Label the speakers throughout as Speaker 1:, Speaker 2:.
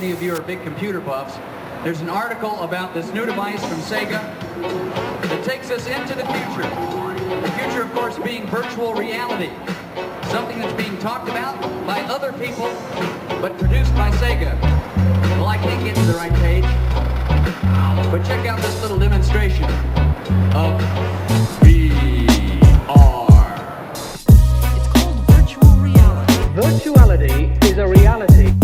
Speaker 1: any of you are big computer buffs, there's an article about this new device from Sega that takes us into the future. The future, of course, being virtual reality. Something that's being talked about by other people, but produced by Sega. Well, I can't get to the right page, but check out this little demonstration of VR.
Speaker 2: It's called virtual reality.
Speaker 3: Virtuality is a reality.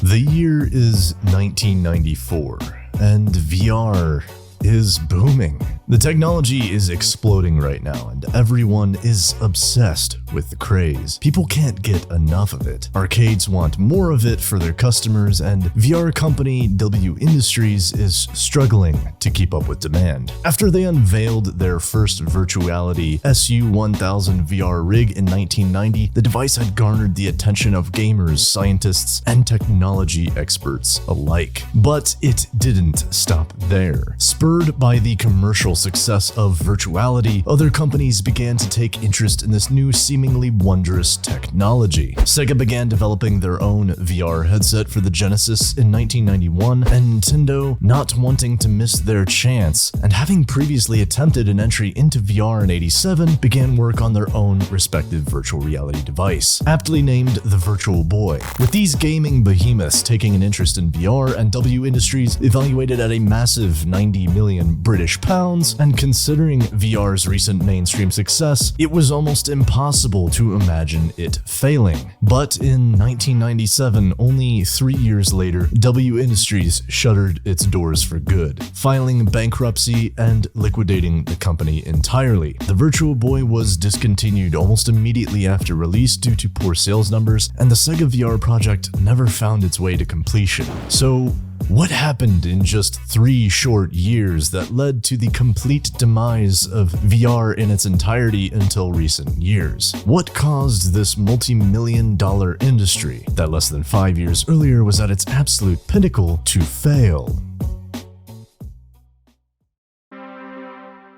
Speaker 4: The year is 1994, and VR is booming. The technology is exploding right now, and everyone is obsessed with the craze. People can't get enough of it. Arcades want more of it for their customers, and VR company W Industries is struggling to keep up with demand. After they unveiled their first virtuality SU-1000 VR rig in 1990, the device had garnered the attention of gamers, scientists, and technology experts alike. But it didn't stop there. Spurred by the commercial success of virtuality, other companies began to take interest in this new seemingly wondrous technology. Sega began developing their own VR headset for the Genesis in 1991, and Nintendo, not wanting to miss their chance, and having previously attempted an entry into VR in '87, began work on their own respective virtual reality device, aptly named the Virtual Boy. With these gaming behemoths taking an interest in VR, and W Industries evaluated at a massive 90 million British pounds, and considering VR's recent mainstream success, it was almost impossible to imagine it failing. But in 1997, only 3 years later, W Industries shuttered its doors for good, filing bankruptcy and liquidating the company entirely. The Virtual Boy was discontinued almost immediately after release due to poor sales numbers, and the Sega VR project never found its way to completion. So, what happened in just 3 short years that led to the complete demise of VR in its entirety until recent years? What caused this multi-million-dollar industry that less than 5 years earlier was at its absolute pinnacle to fail?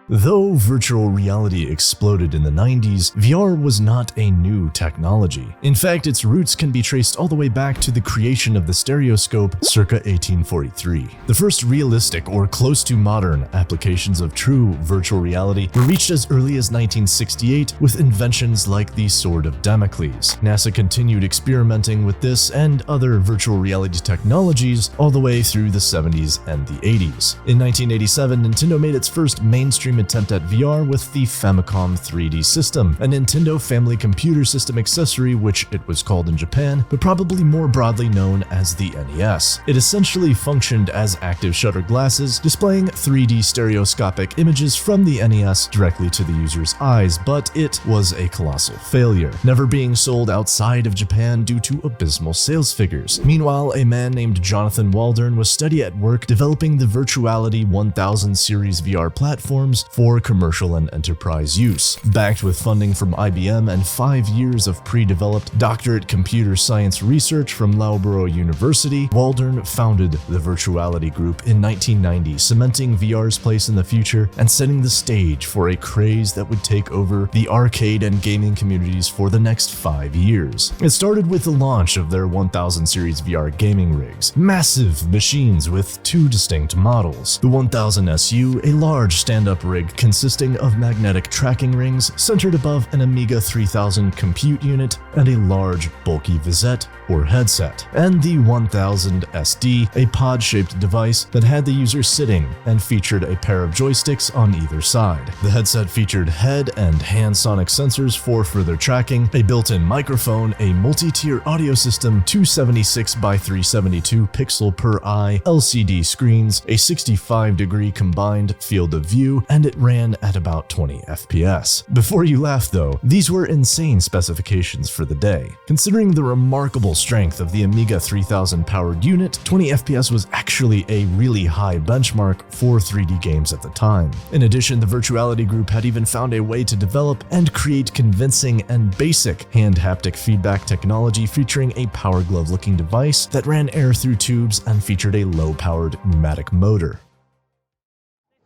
Speaker 4: Though virtual reality exploded in the 90s, VR was not a new technology. In fact, its roots can be traced all the way back to the creation of the stereoscope circa 1843. The first realistic or close to modern applications of true virtual reality were reached as early as 1968 with inventions like the Sword of Damocles. NASA continued experimenting with this and other virtual reality technologies all the way through the 70s and the 80s. In 1987, Nintendo made its first mainstream attempt at VR with the Famicom 3D system, a Nintendo Family Computer System accessory which it was called in Japan, but probably more broadly known as the NES. It essentially functioned as active shutter glasses, displaying 3D stereoscopic images from the NES directly to the user's eyes, but it was a colossal failure, never being sold outside of Japan due to abysmal sales figures. Meanwhile, a man named Jonathan Waldron was steady at work developing the Virtuality 1000 series VR platforms for commercial and enterprise use. Backed with funding from IBM and 5 years of pre-developed doctorate computer science research from Loughborough University, Waldron founded the Virtuality Group in 1990, cementing VR's place in the future and setting the stage for a craze that would take over the arcade and gaming communities for the next 5 years. It started with the launch of their 1000 series VR gaming rigs, massive machines with 2 distinct models. The 1000 SU, a large stand-up rig consisting of magnetic tracking rings centered above an Amiga 3000 compute unit and a large, bulky visette or headset, and the 1000 SD, a pod-shaped device that had the user sitting and featured a pair of joysticks on either side. The headset featured head and hand sonic sensors for further tracking, a built-in microphone, a multi-tier audio system, 276 by 372 pixel per eye LCD screens, a 65-degree combined field of view, and it ran at about 20 FPS. Before you laugh though, these were insane specifications for the day. Considering the remarkable strength of the Amiga 3000 powered unit, 20 FPS was actually a really high benchmark for 3D games at the time. In addition, the Virtuality Group had even found a way to develop and create convincing and basic hand haptic feedback technology featuring a Power Glove looking device that ran air through tubes and featured a low-powered pneumatic motor.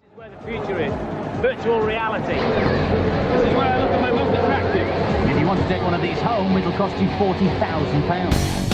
Speaker 3: This is where the future is. Virtual reality. This is where I look at my movement track
Speaker 5: of these home, it'll cost you £40,000.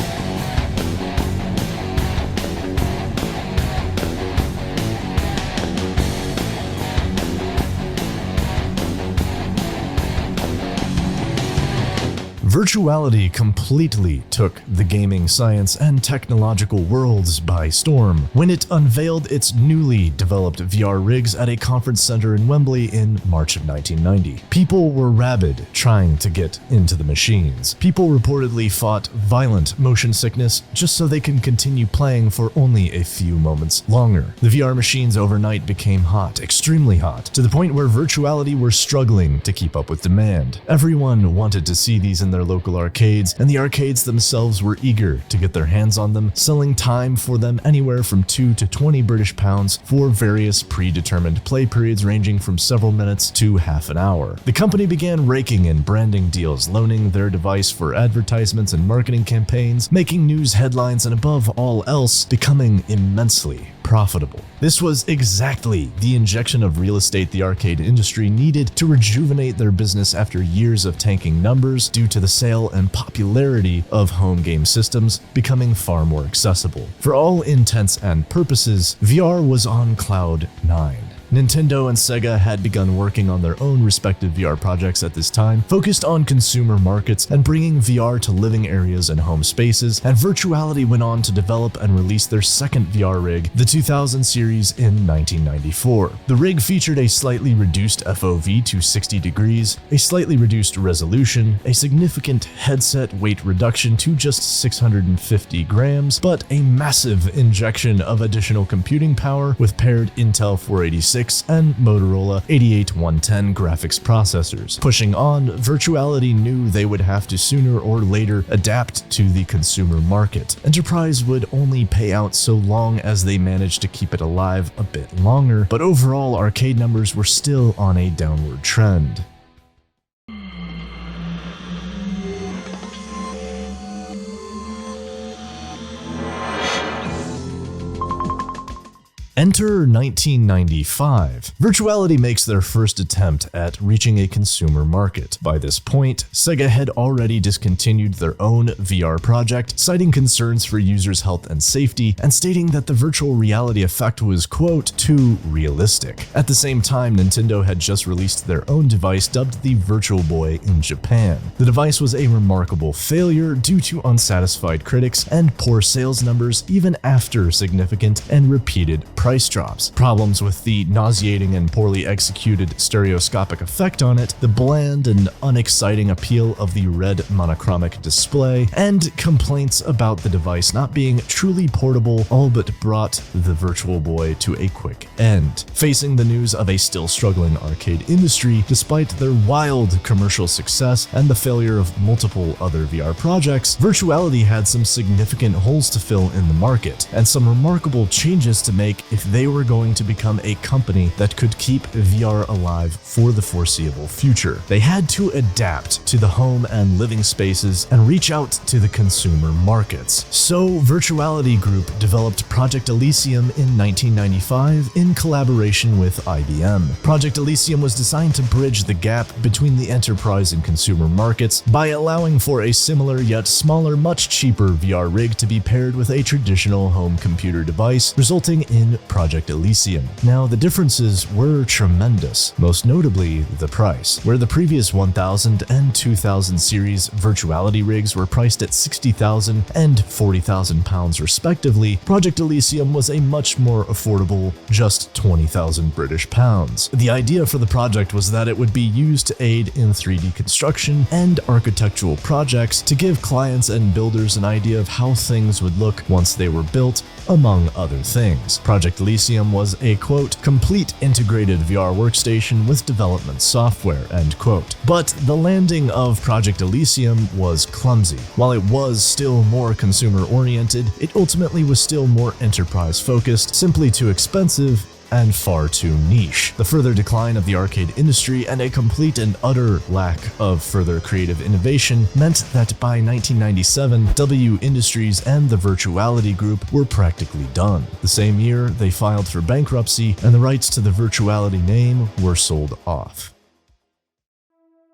Speaker 4: Virtuality completely took the gaming science and technological worlds by storm when it unveiled its newly developed VR rigs at a conference center in Wembley in March of 1990. People were rabid trying to get into the machines. People reportedly fought violent motion sickness just so they can continue playing for only a few moments longer. The VR machines overnight became hot, extremely hot, to the point where virtuality were struggling to keep up with demand. Everyone wanted to see these in their local arcades, and the arcades themselves were eager to get their hands on them, selling time for them anywhere from 2 to 20 British pounds for various predetermined play periods ranging from several minutes to half an hour. The company began raking in branding deals, loaning their device for advertisements and marketing campaigns, making news headlines, and above all else, becoming immensely profitable. This was exactly the injection of real estate the arcade industry needed to rejuvenate their business after years of tanking numbers due to the sale and popularity of home game systems becoming far more accessible. For all intents and purposes, VR was on cloud 9. Nintendo and Sega had begun working on their own respective VR projects at this time, focused on consumer markets and bringing VR to living areas and home spaces, and Virtuality went on to develop and release their second VR rig, the 2000 series, in 1994. The rig featured a slightly reduced FOV to 60 degrees, a slightly reduced resolution, a significant headset weight reduction to just 650 grams, but a massive injection of additional computing power with paired Intel 486 and Motorola 88110 graphics processors. Pushing on, Virtuality knew they would have to sooner or later adapt to the consumer market. Enterprise would only pay out so long as they managed to keep it alive a bit longer, but overall arcade numbers were still on a downward trend. Enter 1995. Virtuality makes their first attempt at reaching a consumer market. By this point, Sega had already discontinued their own VR project, citing concerns for users' health and safety, and stating that the virtual reality effect was, quote, too realistic. At the same time, Nintendo had just released their own device dubbed the Virtual Boy in Japan. The device was a remarkable failure due to unsatisfied critics and poor sales numbers even after significant and repeated price drops. Problems with the nauseating and poorly executed stereoscopic effect on it, the bland and unexciting appeal of the red monochromatic display, and complaints about the device not being truly portable all but brought the Virtual Boy to a quick end. Facing the news of a still struggling arcade industry, despite their wild commercial success and the failure of multiple other VR projects, Virtuality had some significant holes to fill in the market, and some remarkable changes to make if they were going to become a company that could keep VR alive for the foreseeable future. They had to adapt to the home and living spaces and reach out to the consumer markets. So Virtuality Group developed Project Elysium in 1995 in collaboration with IBM. Project Elysium was designed to bridge the gap between the enterprise and consumer markets by allowing for a similar yet smaller, much cheaper VR rig to be paired with a traditional home computer device, resulting in Project Elysium. Now, the differences were tremendous, most notably the price. Where the previous 1000 and 2000 series Virtuality rigs were priced at £60,000 and £40,000 respectively, Project Elysium was a much more affordable, just £20,000 British pounds. The idea for the project was that it would be used to aid in 3D construction and architectural projects to give clients and builders an idea of how things would look once they were built, among other things. Project Elysium was a, quote, complete integrated VR workstation with development software, end quote. But the landing of Project Elysium was clumsy. While it was still more consumer-oriented, it ultimately was still more enterprise-focused, simply too expensive, and far too niche. The further decline of the arcade industry and a complete and utter lack of further creative innovation meant that by 1997, W Industries and the Virtuality Group were practically done. The same year, they filed for bankruptcy, and the rights to the Virtuality name were sold off.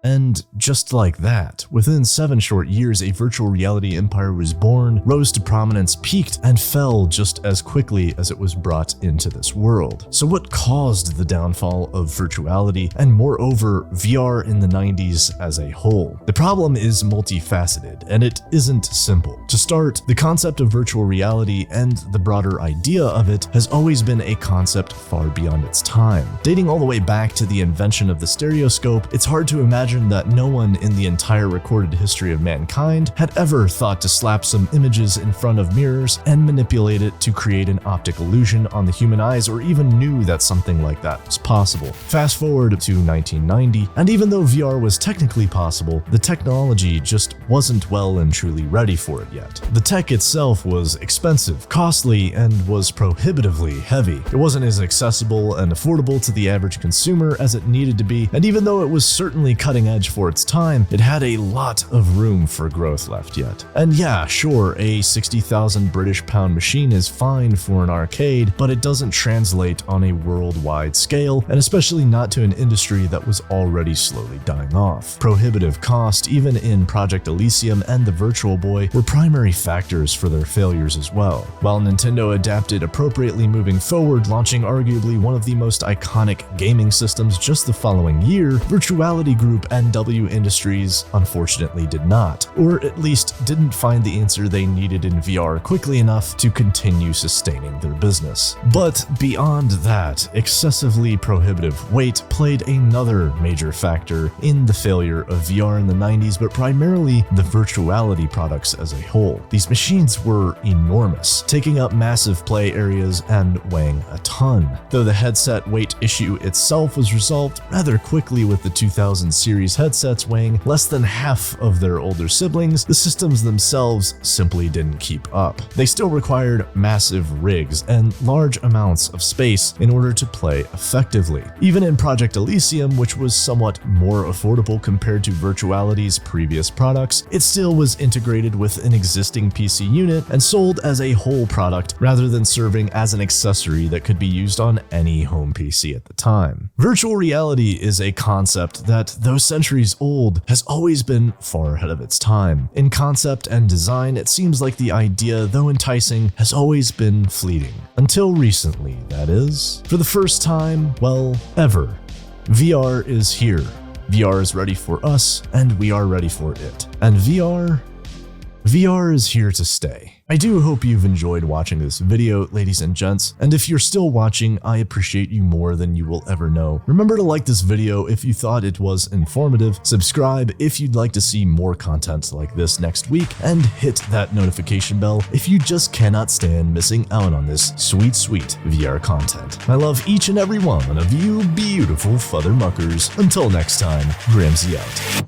Speaker 4: And just like that, within 7 short years, a virtual reality empire was born, rose to prominence, peaked, and fell just as quickly as it was brought into this world. So what caused the downfall of virtuality, and moreover, VR in the 90s as a whole? The problem is multifaceted, and it isn't simple. To start, the concept of virtual reality and the broader idea of it has always been a concept far beyond its time. Dating all the way back to the invention of the stereoscope, it's hard to imagine that no one in the entire recorded history of mankind had ever thought to slap some images in front of mirrors and manipulate it to create an optic illusion on the human eyes, or even knew that something like that was possible. Fast forward to 1990, and even though VR was technically possible, the technology just wasn't well and truly ready for it yet. The tech itself was expensive, costly, and was prohibitively heavy. It wasn't as accessible and affordable to the average consumer as it needed to be, and even though it was certainly cutting edge for its time, it had a lot of room for growth left yet. And yeah, sure, a 60,000 British pound machine is fine for an arcade, but it doesn't translate on a worldwide scale, and especially not to an industry that was already slowly dying off. Prohibitive cost, even in Project Elysium and the Virtual Boy, were primary factors for their failures as well. While Nintendo adapted appropriately moving forward, launching arguably one of the most iconic gaming systems just the following year, Virtuality Group and W Industries unfortunately did not, or at least didn't find the answer they needed in VR quickly enough to continue sustaining their business. But beyond that, excessively prohibitive weight played another major factor in the failure of VR in the 90s, but primarily the virtuality products as a whole. These machines were enormous, taking up massive play areas and weighing a ton. Though the headset weight issue itself was resolved rather quickly with the 2000 series headsets weighing less than half of their older siblings, the systems themselves simply didn't keep up. They still required massive rigs and large amounts of space in order to play effectively. Even in Project Elysium, which was somewhat more affordable compared to Virtuality's previous products, it still was integrated with an existing PC unit and sold as a whole product rather than serving as an accessory that could be used on any home PC at the time. Virtual reality is a concept that, though centuries old, has always been far ahead of its time. In concept and design, it seems like the idea, though enticing, has always been fleeting. Until recently, that is. For the first time, well, ever, VR is here. VR is ready for us, and we are ready for it. And VR is here to stay. I do hope you've enjoyed watching this video, ladies and gents, and if you're still watching, I appreciate you more than you will ever know. Remember to like this video if you thought it was informative, subscribe if you'd like to see more content like this next week, and hit that notification bell if you just cannot stand missing out on this sweet, sweet VR content. I love each and every one of you beautiful furthermuckers. Until next time, Gramsy out.